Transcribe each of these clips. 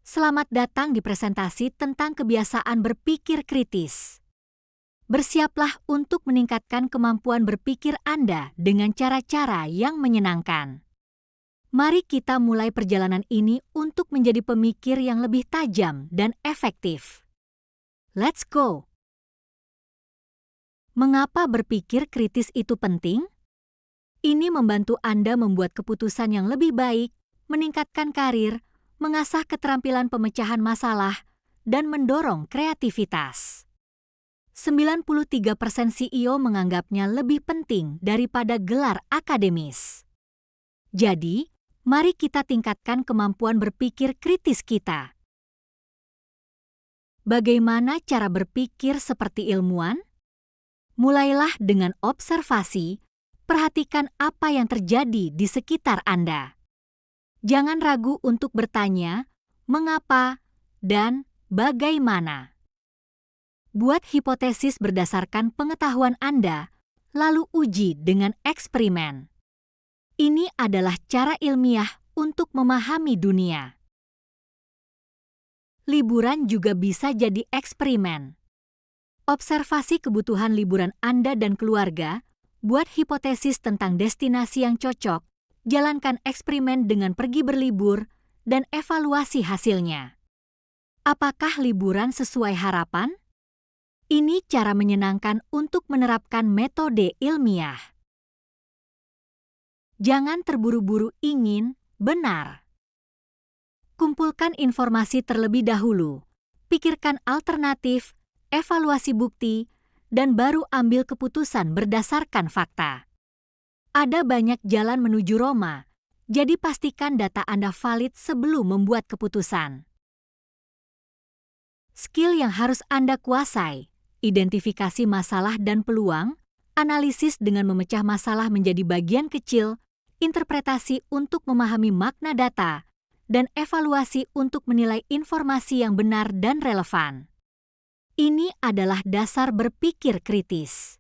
Selamat datang di presentasi tentang kebiasaan berpikir kritis. Bersiaplah untuk meningkatkan kemampuan berpikir Anda dengan cara-cara yang menyenangkan. Mari kita mulai perjalanan ini untuk menjadi pemikir yang lebih tajam dan efektif. Let's go! Mengapa berpikir kritis itu penting? Ini membantu Anda membuat keputusan yang lebih baik, meningkatkan karir, mengasah keterampilan pemecahan masalah, dan mendorong kreativitas. 93% CEO menganggapnya lebih penting daripada gelar akademis. Jadi, mari kita tingkatkan kemampuan berpikir kritis kita. Bagaimana cara berpikir seperti ilmuwan? Mulailah dengan observasi, perhatikan apa yang terjadi di sekitar Anda. Jangan ragu untuk bertanya, mengapa, dan bagaimana. Buat hipotesis berdasarkan pengetahuan Anda, lalu uji dengan eksperimen. Ini adalah cara ilmiah untuk memahami dunia. Liburan juga bisa jadi eksperimen. Observasi kebutuhan liburan Anda dan keluarga, buat hipotesis tentang destinasi yang cocok, jalankan eksperimen dengan pergi berlibur, dan evaluasi hasilnya. Apakah liburan sesuai harapan? Ini cara menyenangkan untuk menerapkan metode ilmiah. Jangan terburu-buru ingin benar. Kumpulkan informasi terlebih dahulu, pikirkan alternatif, evaluasi bukti, dan baru ambil keputusan berdasarkan fakta. Ada banyak jalan menuju Roma, jadi pastikan data Anda valid sebelum membuat keputusan. Skill yang harus Anda kuasai: identifikasi masalah dan peluang, analisis dengan memecah masalah menjadi bagian kecil, interpretasi untuk memahami makna data, dan evaluasi untuk menilai informasi yang benar dan relevan. Ini adalah dasar berpikir kritis.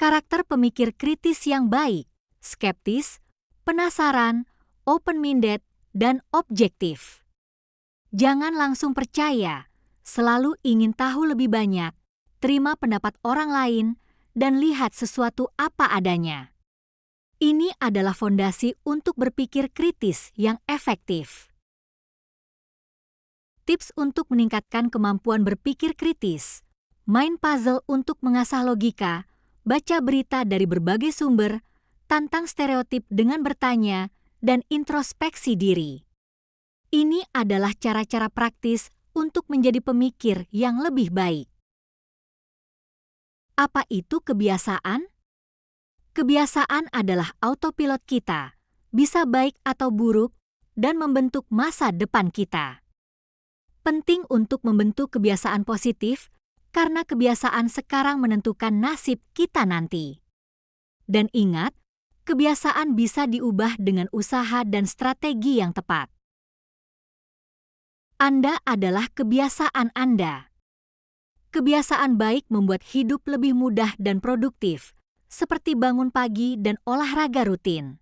Karakter pemikir kritis yang baik: skeptis, penasaran, open-minded, dan objektif. Jangan langsung percaya, selalu ingin tahu lebih banyak, terima pendapat orang lain, dan lihat sesuatu apa adanya. Ini adalah fondasi untuk berpikir kritis yang efektif. Tips untuk meningkatkan kemampuan berpikir kritis: main puzzle untuk mengasah logika, baca berita dari berbagai sumber, tantang stereotip dengan bertanya, dan introspeksi diri. Ini adalah cara-cara praktis untuk menjadi pemikir yang lebih baik. Apa itu kebiasaan? Kebiasaan adalah autopilot kita, bisa baik atau buruk, dan membentuk masa depan kita. Penting untuk membentuk kebiasaan positif, karena kebiasaan sekarang menentukan nasib kita nanti. Dan ingat, kebiasaan bisa diubah dengan usaha dan strategi yang tepat. Anda adalah kebiasaan Anda. Kebiasaan baik membuat hidup lebih mudah dan produktif, seperti bangun pagi dan olahraga rutin.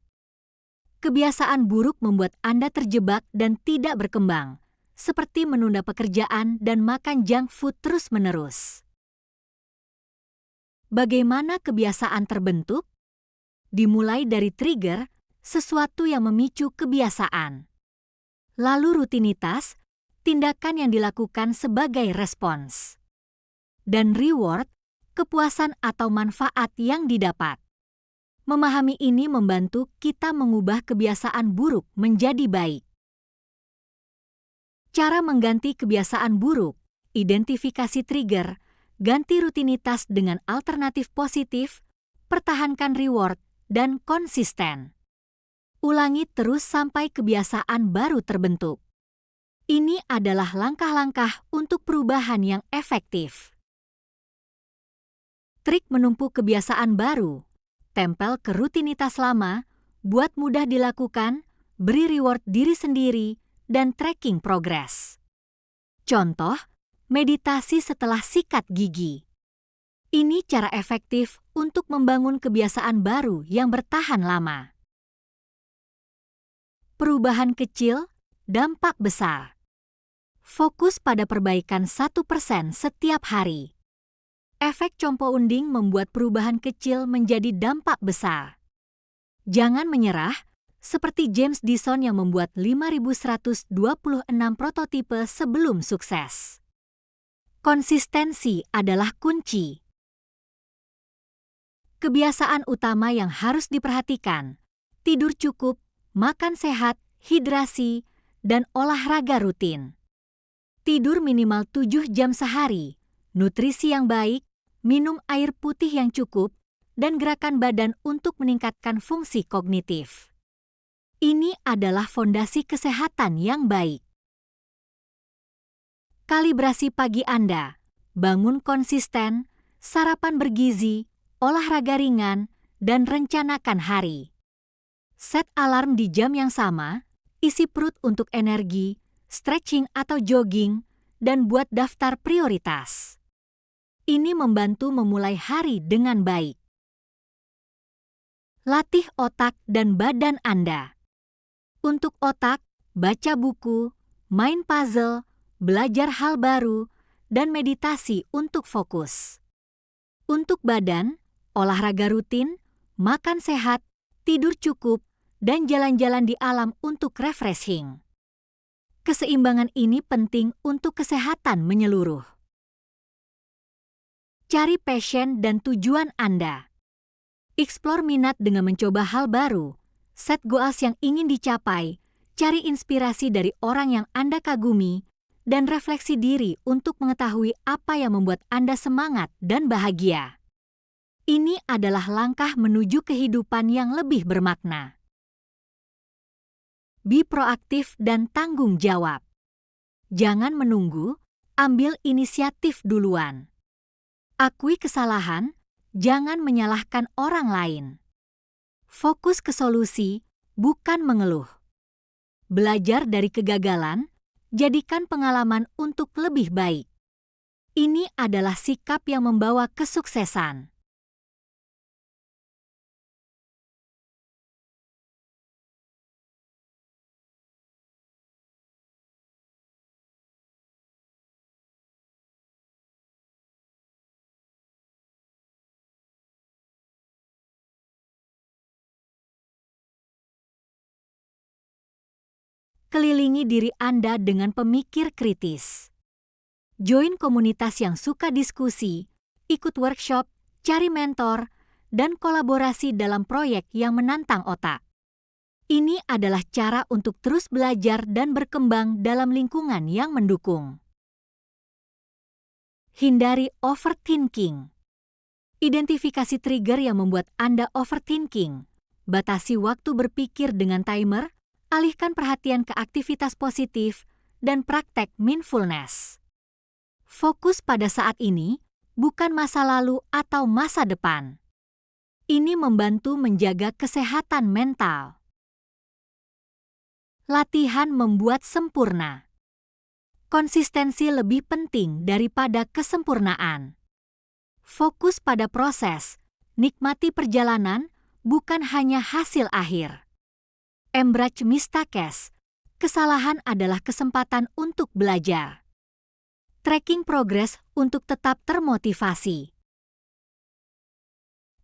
Kebiasaan buruk membuat Anda terjebak dan tidak berkembang, seperti menunda pekerjaan dan makan junk food terus-menerus. Bagaimana kebiasaan terbentuk? Dimulai dari trigger, sesuatu yang memicu kebiasaan. Lalu rutinitas, tindakan yang dilakukan sebagai respons. Dan reward, kepuasan atau manfaat yang didapat. Memahami ini membantu kita mengubah kebiasaan buruk menjadi baik. Cara mengganti kebiasaan buruk: identifikasi trigger, ganti rutinitas dengan alternatif positif, pertahankan reward, dan konsisten. Ulangi terus sampai kebiasaan baru terbentuk. Ini adalah langkah-langkah untuk perubahan yang efektif. Trik menumpuk kebiasaan baru: tempel ke rutinitas lama, buat mudah dilakukan, beri reward diri sendiri, dan tracking progres. Contoh, meditasi setelah sikat gigi. Ini cara efektif untuk membangun kebiasaan baru yang bertahan lama. Perubahan kecil dampak besar. Fokus pada perbaikan 1% setiap hari. Efek compounding membuat perubahan kecil menjadi dampak besar. Jangan menyerah, seperti James Dyson yang membuat 5.126 prototipe sebelum sukses. Konsistensi adalah kunci. Kebiasaan utama yang harus diperhatikan: tidur cukup, makan sehat, hidrasi, dan olahraga rutin. Tidur minimal 7 jam sehari, nutrisi yang baik, minum air putih yang cukup, dan gerakan badan untuk meningkatkan fungsi kognitif. Ini adalah fondasi kesehatan yang baik. Kalibrasi pagi Anda: bangun konsisten, sarapan bergizi, olahraga ringan, dan rencanakan hari. Set alarm di jam yang sama, isi perut untuk energi, stretching atau jogging, dan buat daftar prioritas. Ini membantu memulai hari dengan baik. Latih otak dan badan Anda. Untuk otak, baca buku, main puzzle, belajar hal baru, dan meditasi untuk fokus. Untuk badan, olahraga rutin, makan sehat, tidur cukup, dan jalan-jalan di alam untuk refreshing. Keseimbangan ini penting untuk kesehatan menyeluruh. Cari passion dan tujuan Anda. Explore minat dengan mencoba hal baru. Set goals yang ingin dicapai, cari inspirasi dari orang yang Anda kagumi, dan refleksi diri untuk mengetahui apa yang membuat Anda semangat dan bahagia. Ini adalah langkah menuju kehidupan yang lebih bermakna. Be proaktif dan tanggung jawab. Jangan menunggu, ambil inisiatif duluan. Akui kesalahan, jangan menyalahkan orang lain. Fokus ke solusi, bukan mengeluh. Belajar dari kegagalan, jadikan pengalaman untuk lebih baik. Ini adalah sikap yang membawa kesuksesan. Kelilingi diri Anda dengan pemikir kritis. Join komunitas yang suka diskusi, ikut workshop, cari mentor, dan kolaborasi dalam proyek yang menantang otak. Ini adalah cara untuk terus belajar dan berkembang dalam lingkungan yang mendukung. Hindari overthinking. Identifikasi trigger yang membuat Anda overthinking. Batasi waktu berpikir dengan timer, alihkan perhatian ke aktivitas positif, dan praktek mindfulness. Fokus pada saat ini, bukan masa lalu atau masa depan. Ini membantu menjaga kesehatan mental. Latihan membuat sempurna. Konsistensi lebih penting daripada kesempurnaan. Fokus pada proses, nikmati perjalanan, bukan hanya hasil akhir. Embrace mistakes, kesalahan adalah kesempatan untuk belajar. Tracking progres untuk tetap termotivasi.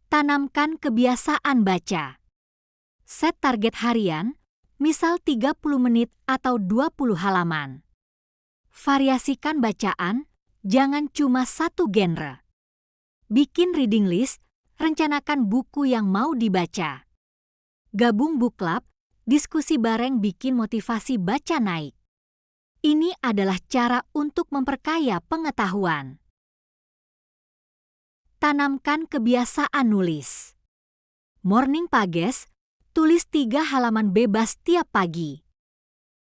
Tanamkan kebiasaan baca. Set target harian, misal 30 menit atau 20 halaman. Variasikan bacaan, jangan cuma satu genre. Bikin reading list, rencanakan buku yang mau dibaca. Gabung book club, diskusi bareng bikin motivasi baca naik. Ini adalah cara untuk memperkaya pengetahuan. Tanamkan kebiasaan nulis. Morning pages, tulis 3 halaman bebas tiap pagi.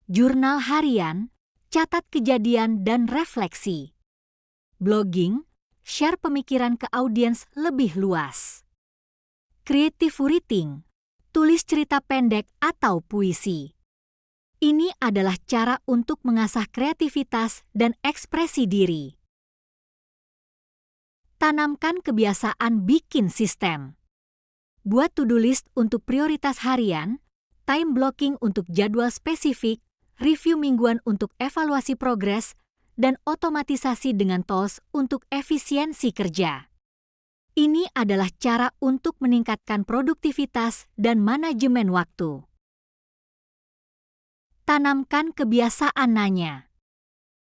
Jurnal harian, catat kejadian dan refleksi. Blogging, share pemikiran ke audiens lebih luas. Creative writing, tulis cerita pendek atau puisi. Ini adalah cara untuk mengasah kreativitas dan ekspresi diri. Tanamkan kebiasaan bikin sistem. Buat to-do list untuk prioritas harian, time blocking untuk jadwal spesifik, review mingguan untuk evaluasi progres, dan otomatisasi dengan tools untuk efisiensi kerja. Ini adalah cara untuk meningkatkan produktivitas dan manajemen waktu. Tanamkan kebiasaan nanya.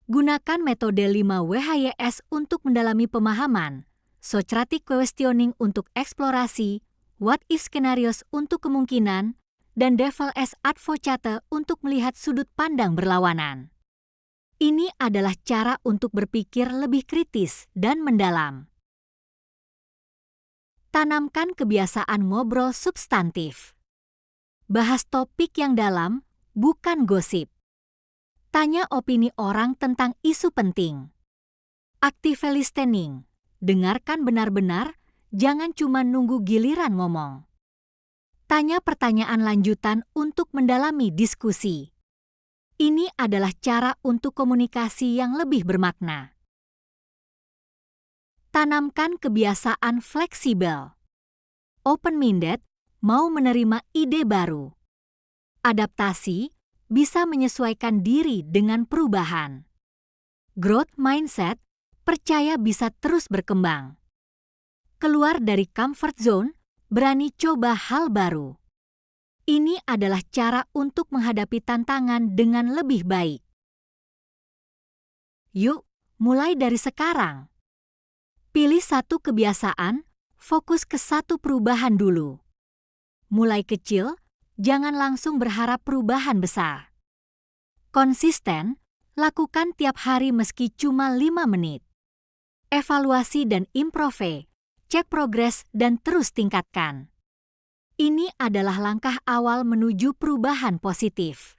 Gunakan metode 5 WHYS untuk mendalami pemahaman, Socratic questioning untuk eksplorasi, what if scenarios untuk kemungkinan, dan devil's advocate untuk melihat sudut pandang berlawanan. Ini adalah cara untuk berpikir lebih kritis dan mendalam. Tanamkan kebiasaan ngobrol substantif. Bahas topik yang dalam, bukan gosip. Tanya opini orang tentang isu penting. Active listening. Dengarkan benar-benar, jangan cuma nunggu giliran ngomong. Tanya pertanyaan lanjutan untuk mendalami diskusi. Ini adalah cara untuk komunikasi yang lebih bermakna. Tanamkan kebiasaan fleksibel. Open-minded, mau menerima ide baru. Adaptasi, bisa menyesuaikan diri dengan perubahan. Growth mindset, percaya bisa terus berkembang. Keluar dari comfort zone, berani coba hal baru. Ini adalah cara untuk menghadapi tantangan dengan lebih baik. Yuk, mulai dari sekarang. Pilih satu kebiasaan, fokus ke satu perubahan dulu. Mulai kecil, jangan langsung berharap perubahan besar. Konsisten, lakukan tiap hari meski cuma 5 menit. Evaluasi dan improve, cek progres dan terus tingkatkan. Ini adalah langkah awal menuju perubahan positif.